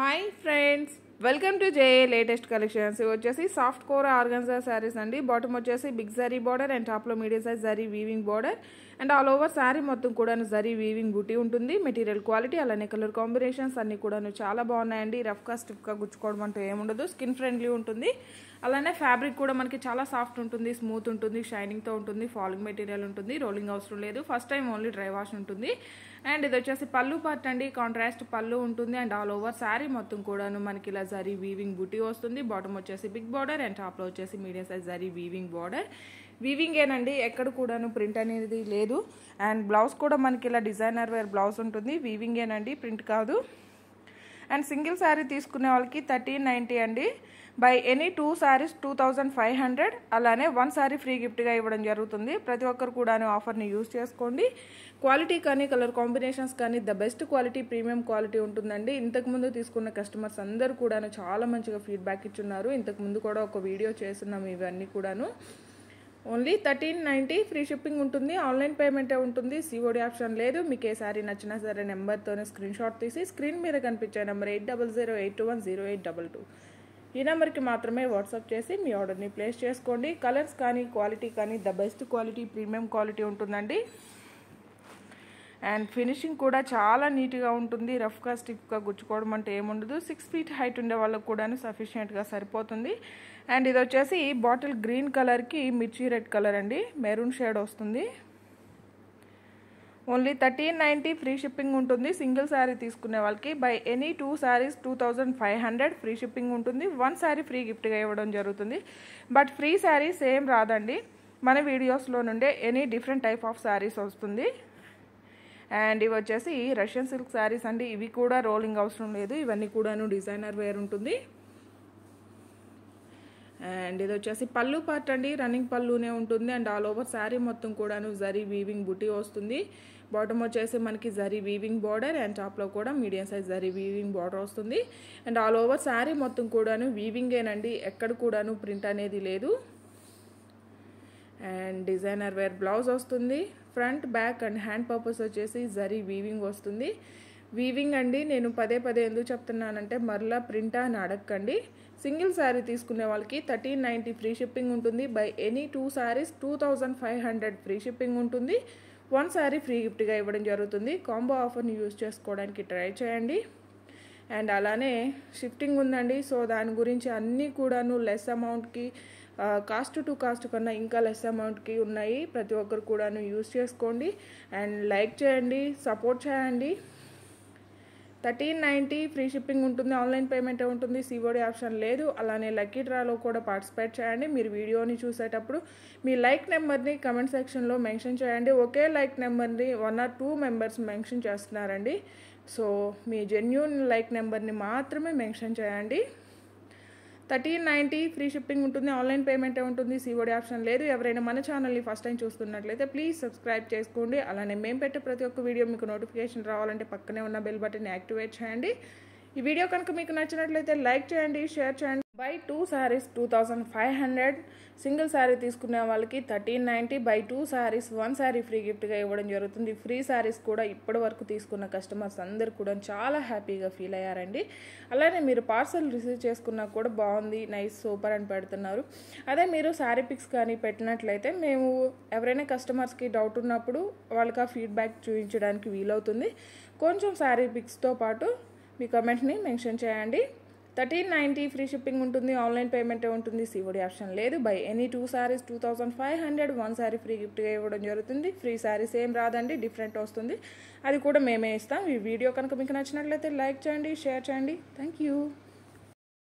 Hi friends, welcome to JA latest collections. It వచ్చేసి soft Kora Organza Sarees అండి. Bottom వచ్చేసి big zari border and top లో medium size zari weaving border and all over saree మొత్తం కూడా zari weaving booty ఉంటుంది. Material quality అలానే colour combinations అన్ని కూడా చాలా బాగున్నాయండి. రఫ్ గా స్టిఫ్ గా గుచ్చుకోవడం అంటూ ఏముండదు. స్కిన్ ఫ్రెండ్లీ ఉంటుంది. అలానే ఫ్యాబ్రిక్ కూడా మనకి చాలా సాఫ్ట్ ఉంటుంది, స్మూత్ ఉంటుంది, షైనింగ్ తో ఉంటుంది, ఫాలింగ్ మెటీరియల్ ఉంటుంది, రోలింగ్ అవసరం లేదు. First time only dry wash ఉంటుంది. అండ్ ఇది వచ్చేసి పళ్ళు పార్ట్ అండి. కాంట్రాస్ట్ పళ్ళు ఉంటుంది అండ్ ఆల్ ఓవర్ శారీ మొత్తం కూడాను మనకి ఇలా జరీ వీవింగ్ బుటీ వస్తుంది. బాటమ్ వచ్చేసి బిగ్ బార్డర్ అండ్ టాప్ లో వచ్చేసి medium size zari weaving border. Weaving ఏనండి, ఎక్కడ కూడాను ప్రింట్ అనేది లేదు. అండ్ బ్లౌజ్ కూడా మనకి ఇలా డిజైనర్ వేర్ బ్లౌజ్ ఉంటుంది. వీవింగ్ ఏనండి, ప్రింట్ కాదు. అండ్ సింగిల్ శారీ తీసుకునే వాళ్ళకి 1390 అండి. By any 2 sarees 2500. అలానే 1 saree ఫ్రీ గిఫ్ట్గా ఇవ్వడం జరుగుతుంది. ప్రతి ఒక్కరు కూడా ఆఫర్ని యూజ్ చేసుకోండి. క్వాలిటీ కానీ కలర్ కాంబినేషన్స్ కానీ the best quality, premium quality ఉంటుందండి. ఇంతకుముందు తీసుకున్న కస్టమర్స్ అందరూ కూడా చాలా మంచిగా ఫీడ్బ్యాక్ ఇచ్చున్నారు. ఇంతకుముందు కూడా ఒక వీడియో చేస్తున్నాం ఇవన్నీ కూడాను. ఓన్లీ 1390 ఫ్రీ షిప్పింగ్ ఉంటుంది. ఆన్లైన్ పేమెంటే ఉంటుంది. సిఓడి ఆప్షన్ లేదు. మీకు ఏ సారీ నచ్చినా సరే నెంబర్తోనే స్క్రీన్ షాట్ తీసి స్క్రీన్ మీద కనిపించే నెంబర్ 8008210822 ఈ నెంబర్కి మాత్రమే వాట్సాప్ చేసి మీ ఆర్డర్ని ప్లేస్ చేసుకోండి. కలర్స్ కానీ క్వాలిటీ కానీ the best quality, premium quality ఉంటుందండి. అండ్ ఫినిషింగ్ కూడా చాలా నీట్గా ఉంటుంది. రఫ్గా స్టిఫ్గా గుచ్చుకోవడం అంటే ఏముండదు. 6 feet హైట్ ఉండే వాళ్ళకు కూడా సఫిషియెంట్గా సరిపోతుంది. అండ్ ఇది వచ్చేసి బాటిల్ గ్రీన్ కలర్కి మిర్చి రెడ్ కలర్ అండి, మెరూన్ షేడ్ వస్తుంది. ఓన్లీ 1390 ఫ్రీ షిప్పింగ్ ఉంటుంది. సింగిల్ శారీ తీసుకునే వాళ్ళకి by any 2 sarees 2500 free shipping ఉంటుంది. 1 saree ఫ్రీ గిఫ్ట్గా ఇవ్వడం జరుగుతుంది. బట్ ఫ్రీ శారీ సేమ్ రాదండి. మన వీడియోస్లో నుండే any different type of saris వస్తుంది. అండ్ ఇవి వచ్చేసి రష్యన్ సిల్క్ శారీస్ అండి. ఇవి కూడా రోలింగ్ అవసరం లేదు. ఇవన్నీ కూడాను డిజైనర్ వేర్ ఉంటుంది. అండ్ ఇది వచ్చేసి పళ్ళు పార్ట్ అండి. రన్నింగ్ పళ్ళునే ఉంటుంది. అండ్ ఆల్ ఓవర్ శారీ మొత్తం కూడాను జరీ వీవింగ్ బుటీ వస్తుంది. బాటమ్ వచ్చేసి మనకి జరీ వీవింగ్ బార్డర్ అండ్ టాప్లో కూడా medium size zari weaving border వస్తుంది. అండ్ ఆల్ ఓవర్ శారీ మొత్తం కూడాను వీవింగేనండి, ఎక్కడ కూడాను ప్రింట్ అనేది లేదు. అండ్ డిజైనర్ వేర్ బ్లౌజ్ వస్తుంది. Front, back and hand purpose వచ్చేసి జరీ వీవింగ్ వస్తుంది. వీవింగ్ అండి, నేను పదే ఎందుకు చెప్తున్నానంటే మరలా ప్రింటా అని అడగండి. సింగిల్ శారీ తీసుకునే వాళ్ళకి 1390 ఫ్రీ షిప్పింగ్ ఉంటుంది. By any 2 sarees 2500 free shipping ఉంటుంది. 1 saree ఫ్రీ గిఫ్ట్గా ఇవ్వడం జరుగుతుంది. కాంబో ఆఫర్ని యూజ్ చేసుకోవడానికి ట్రై చేయండి. అండ్ అలానే షిఫ్టింగ్ ఉందండి. సో దాని గురించి అన్నీ కూడాను లెస్ అమౌంట్కి, కాస్ట్ టు కాస్ట్ కన్నా ఇంకా లెస్ అమౌంట్కి ఉన్నాయి. ప్రతి ఒక్కరు కూడాను యూజ్ చేసుకోండి. అండ్ లైక్ చేయండి, సపోర్ట్ చేయండి. 1390 ఫ్రీ షిప్పింగ్ ఉంటుంది. ఆన్లైన్ పేమెంటే ఉంటుంది. సిఓడి ఆప్షన్ లేదు. అలానే లక్కీ డ్రాలో కూడా పార్టిసిపేట్ చేయండి. మీరు వీడియోని చూసేటప్పుడు మీ లైక్ నెంబర్ని కమెంట్ సెక్షన్లో మెన్షన్ చేయండి. ఒకే లైక్ నెంబర్ని 1 or 2 members మెన్షన్ చేస్తున్నారండి. సో మీ జెన్యూన్ లైక్ నెంబర్ని మాత్రమే మెన్షన్ చేయండి. 1390 ఫ్రీ షిప్పింగ్ ఉంటుంది. ఆన్లైన్ పేమెంటే ఉంటుంది. సిఓడి ఆప్షన్ లేదు. ఎవరైనా మన ఛానల్ని ఫస్ట్ టైం చూస్తున్నట్లయితే ప్లీజ్ సబ్స్క్రైబ్ చేసుకోండి. అలానే మేము పెట్టే ప్రతి ఒక్క వీడియో మీకు నోటిఫికేషన్ రావాలంటే పక్కనే ఉన్న బెల్ బటన్ని యాక్టివేట్ చేయండి. ఈ వీడియో కనుక మీకు నచ్చినట్లయితే లైక్ చేయండి, షేర్ చేయండి. By 2 sarees 2500. సింగిల్ శారీ తీసుకునే వాళ్ళకి 1390. బై 2 sarees 1 saree ఫ్రీ గిఫ్ట్గా ఇవ్వడం జరుగుతుంది. ఫ్రీ శారీస్ కూడా ఇప్పటి వరకు తీసుకున్న కస్టమర్స్ అందరు కూడా చాలా హ్యాపీగా ఫీల్ అయ్యారండి. అలానే మీరు పార్సల్ రిసీవ్ చేసుకున్నా కూడా బాగుంది, నైస్, సూపర్ అని పెడుతున్నారు. అదే మీరు శారీ పిక్స్ కానీ పెట్టినట్లయితే మేము ఎవరైనా కస్టమర్స్కి డౌట్ ఉన్నప్పుడు వాళ్ళకి ఆ ఫీడ్బ్యాక్ చూపించడానికి వీలవుతుంది. కొంచెం శారీ పిక్స్తో పాటు మీ కమెంట్ని మెన్షన్ చేయండి. 1390 ఫ్రీ షిప్పింగ్ ఉంటుంది. ఆన్లైన్ పేమెంటే ఉంటుంది. సిఓడి ఆప్షన్ లేదు. By any 2 sarees 2500. 1 saree free గిఫ్ట్గా ఇవ్వడం జరుగుతుంది. ఫ్రీ శారీ సేమ్ రాదండి, డిఫరెంట్ వస్తుంది. అది కూడా మేమే ఇస్తాం. ఈ వీడియో కనుక మీకు నచ్చినట్లయితే లైక్ చేయండి, షేర్ చేయండి. Thank you.